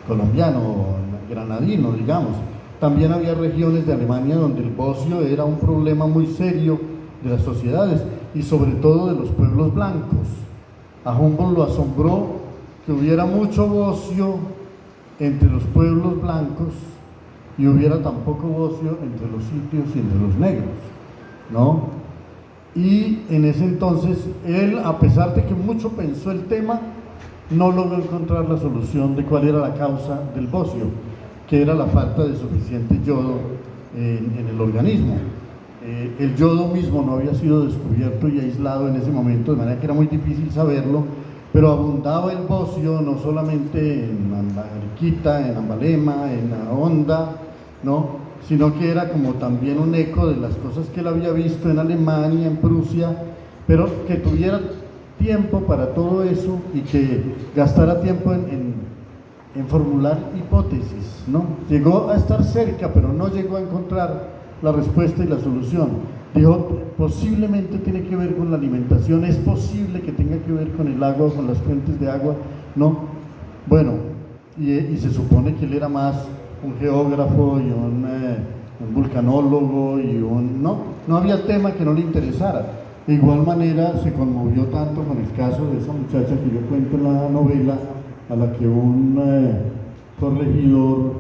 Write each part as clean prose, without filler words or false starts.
colombiano, granadino, digamos. También había regiones de Alemania donde el bocio era un problema muy serio de las sociedades y sobre todo de los pueblos blancos. A Humboldt lo asombró que hubiera mucho bocio entre los pueblos blancos y hubiera tan poco bocio entre los sitios y entre los negros, ¿no? Y en ese entonces él, a pesar de que mucho pensó el tema, no logró encontrar la solución de cuál era la causa del bocio, que era la falta de suficiente yodo en el organismo. El yodo mismo no había sido descubierto y aislado en ese momento, de manera que era muy difícil saberlo, pero abundaba el bocio no solamente en Arequipa, en Ambalema, en la Honda, ¿no?, sino que era como también un eco de las cosas que él había visto en Alemania, en Prusia, pero que tuviera tiempo para todo eso y que gastara tiempo en formular hipótesis, ¿no? Llegó a estar cerca, pero no llegó a encontrar la respuesta y la solución. Dijo, posiblemente tiene que ver con la alimentación, es posible que tenga que ver con el agua, con las fuentes de agua, ¿no? Bueno, y se supone que él era más un geógrafo y un vulcanólogo y no había tema que no le interesara. De igual manera se conmovió tanto con el caso de esa muchacha que yo cuento en la novela, a la que un corregidor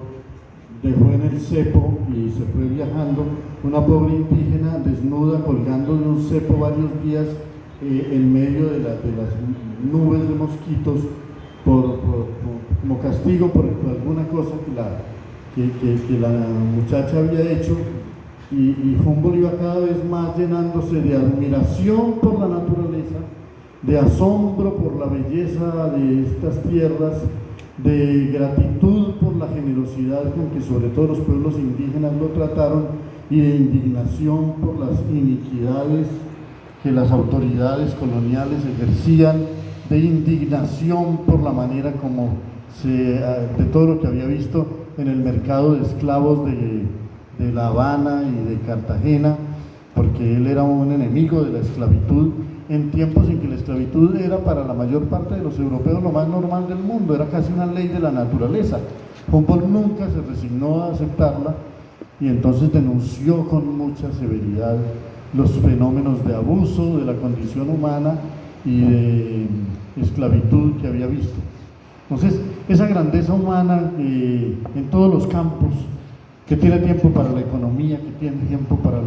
dejó en el cepo y se fue viajando, una pobre indígena desnuda colgando de un cepo varios días en medio de las nubes de mosquitos como castigo por alguna cosa que la muchacha había hecho, y Humboldt iba cada vez más llenándose de admiración por la naturaleza, de asombro por la belleza de estas tierras, de gratitud por la generosidad con que sobre todo los pueblos indígenas lo trataron, y de indignación por las iniquidades que las autoridades coloniales ejercían, de indignación por la manera como de todo lo que había visto en el mercado de esclavos de La Habana y de Cartagena, porque él era un enemigo de la esclavitud en tiempos en que la esclavitud era para la mayor parte de los europeos lo más normal del mundo, era casi una ley de la naturaleza. Humboldt nunca se resignó a aceptarla y entonces denunció con mucha severidad los fenómenos de abuso de la condición humana y de esclavitud que había visto. Entonces, esa grandeza humana en todos los campos, que tiene tiempo para la economía, que tiene tiempo para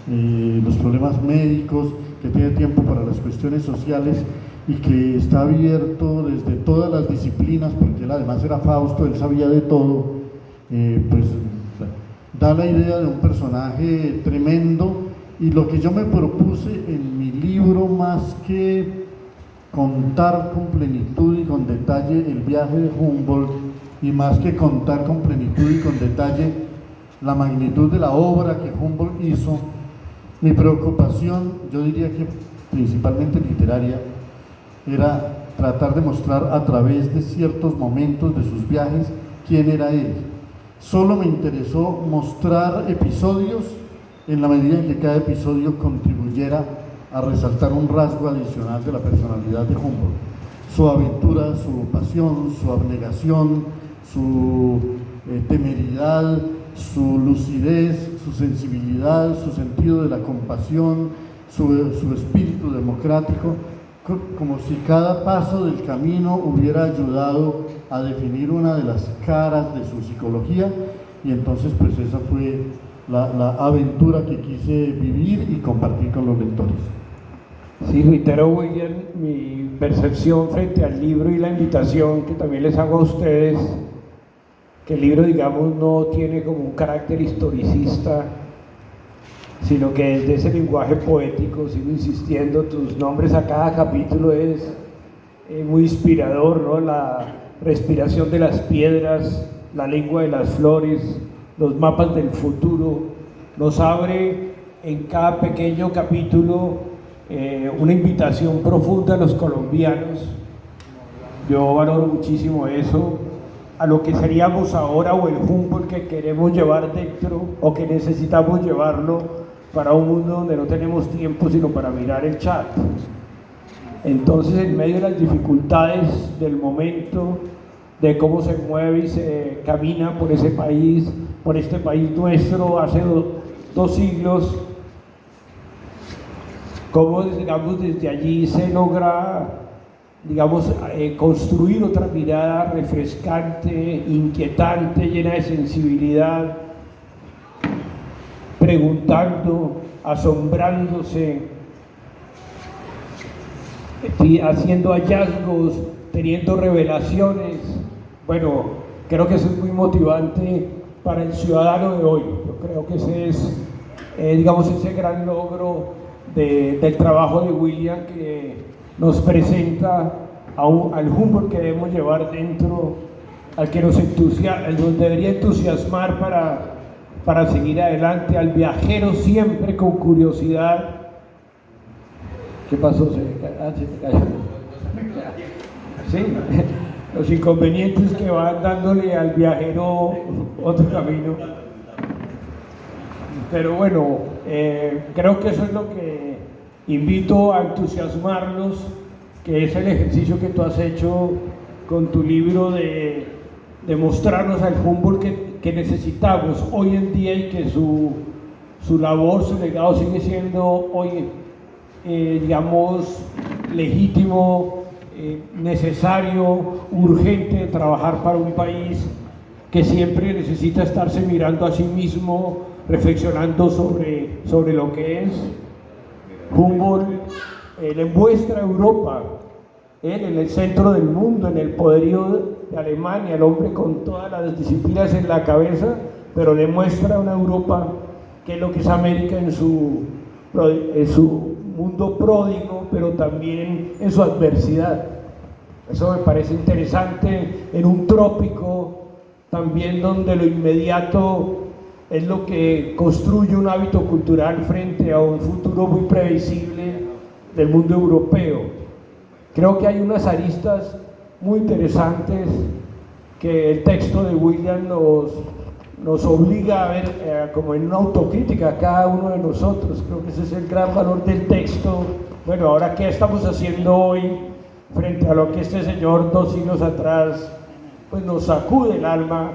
los problemas médicos, que tiene tiempo para las cuestiones sociales y que está abierto desde todas las disciplinas, porque él además era Fausto, él sabía de todo, pues da la idea de un personaje tremendo. Y lo que yo me propuse en mi libro, más que contar con plenitud y con detalle el viaje de Humboldt, y más que contar con plenitud y con detalle la magnitud de la obra que Humboldt hizo, mi preocupación, yo diría que principalmente literaria, era tratar de mostrar a través de ciertos momentos de sus viajes quién era él. Solo me interesó mostrar episodios en la medida en que cada episodio contribuyera a resaltar un rasgo adicional de la personalidad de Humboldt: su aventura, su pasión, su abnegación, su temeridad, su lucidez, su sensibilidad, su sentido de la compasión, su espíritu democrático, como si cada paso del camino hubiera ayudado a definir una de las caras de su psicología. Y entonces pues esa fue la aventura que quise vivir y compartir con los lectores. Sí, reitero, William, mi percepción frente al libro y la invitación que también les hago a ustedes, que el libro, digamos, no tiene como un carácter historicista, sino que desde ese lenguaje poético, sigo insistiendo, tus nombres a cada capítulo es muy inspirador, ¿no? La respiración de las piedras, la lengua de las flores, los mapas del futuro, nos abre en cada pequeño capítulo una invitación profunda a los colombianos. Yo valoro muchísimo eso, a lo que seríamos ahora, o el Humboldt que queremos llevar dentro o que necesitamos llevarlo para un mundo donde no tenemos tiempo sino para mirar el chat. Entonces, en medio de las dificultades del momento, de cómo se mueve y se camina por ese país, por este país nuestro hace dos siglos, cómo, digamos, desde allí se logra, digamos, construir otra mirada refrescante, inquietante, llena de sensibilidad, preguntando, asombrándose, haciendo hallazgos, teniendo revelaciones. Bueno, creo que eso es muy motivante para el ciudadano de hoy. Yo creo que ese es, digamos, ese gran logro del trabajo de William, que nos presenta al Humboldt que debemos llevar dentro, al que nos debería entusiasmar para seguir adelante, al viajero siempre con curiosidad. ¿Qué pasó? Se te cayó. Sí, los inconvenientes que van dándole al viajero otro camino. Pero bueno, creo que eso es lo que invito a entusiasmarlos, que es el ejercicio que tú has hecho con tu libro de mostrarnos al Humboldt que necesitamos hoy en día, y que su labor, su legado sigue siendo hoy, digamos, legítimo, necesario, urgente de trabajar para un país que siempre necesita estarse mirando a sí mismo, reflexionando sobre lo que es. Humboldt le muestra a Europa, él en el centro del mundo, en el poderío de Alemania, el hombre con todas las disciplinas en la cabeza, pero le muestra a una Europa que es lo que es América en su mundo pródigo, pero también en su adversidad. Eso me parece interesante, en un trópico también, donde lo inmediato es lo que construye un hábito cultural frente a un futuro muy previsible del mundo europeo. Creo que hay unas aristas muy interesantes que el texto de William nos obliga a ver, como en una autocrítica a cada uno de nosotros. Creo que ese es el gran valor del texto. Bueno, ahora, ¿qué estamos haciendo hoy frente a lo que este señor 2 siglos atrás pues nos sacude el alma?